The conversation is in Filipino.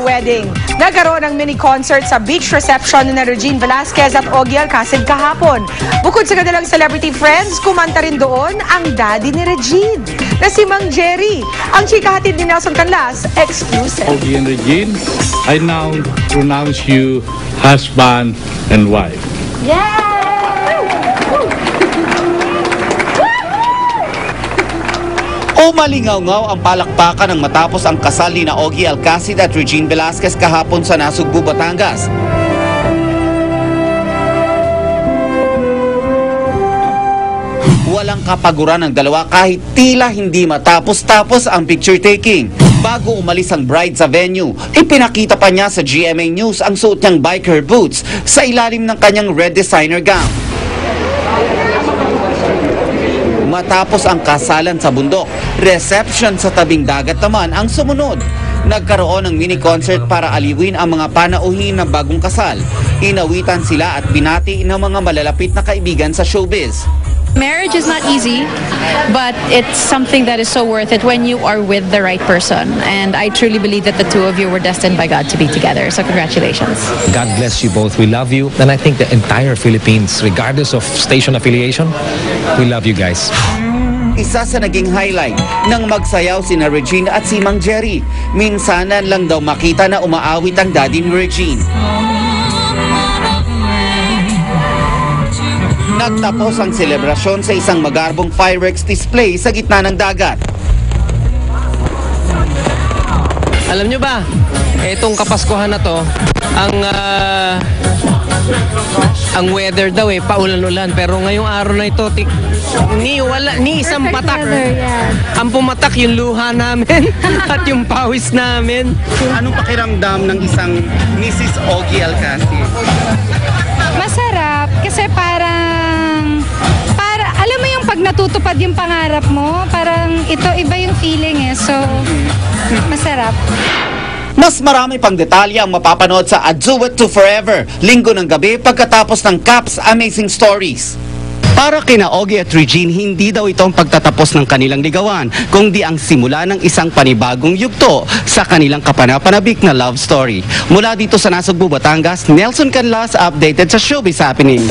wedding. Nagkaroon ng mini-concert sa beach reception ni Regine Velasquez at Ogie Alcacid kahapon. Bukod sa kanilang celebrity friends, kumanta rin doon ang daddy ni Regine, na si Mang Jerry. Ang chika hatid ni Nelson Canlas, exclusive. Ogie and Regine, I now pronounce you husband and wife. Yeah! Umalingaw-ngaw ang palakpakan ng matapos ang kasal ni Ogie Alcacid at Regine Velasquez kahapon sa Nasugbu, Batangas. Walang kapaguran ng dalawa kahit tila hindi matapos-tapos ang picture taking. Bago umalis ang bride sa venue, ipinakita pa niya sa GMA News ang suot niyang biker boots sa ilalim ng kanyang red designer gown. Matapos ang kasalan sa bundok, reception sa tabing dagat naman ang sumunod. Nagkaroon ng mini-concert para aliwin ang mga panauhin ng bagong kasal. Inawitan sila at binati ng mga malalapit na kaibigan sa showbiz. Marriage is not easy, but it's something that is so worth it when you are with the right person. And I truly believe that the two of you were destined by God to be together. So congratulations. God bless you both. We love you. And I think the entire Philippines, regardless of station affiliation, we love you guys. Isa sa naging highlight nang magsayaw sina Regine at si Mang Jerry. Minsanan lang daw makita na umaawit ang daddy ni Regine. Nagtapos ang selebrasyon sa isang magarbong fireworks display sa gitna ng dagat. Alam nyo ba, itong Kapaskuhan na to, ang weather daw paulan-ulan. Pero ngayong araw na ito, ni isang patak. Ang pumatak yung luha namin at yung pawis namin. Anong pakiramdam ng isang Mrs. Ogie Alcacid? Masarap kasi alam mo yung pag natutupad yung pangarap mo, parang iba yung feeling so masarap. Mas marami pang detalye ang mapapanood sa A Do It To Forever, Linggo ng gabi pagkatapos ng Caps Amazing Stories. Para kina Ogie at Regine, hindi daw itong pagtatapos ng kanilang ligawan, kundi ang simula ng isang panibagong yugto sa kanilang kapanapanabik na love story. Mula dito sa Nasugbu, Batangas, Nelson Canlas, updated sa Showbiz Happening.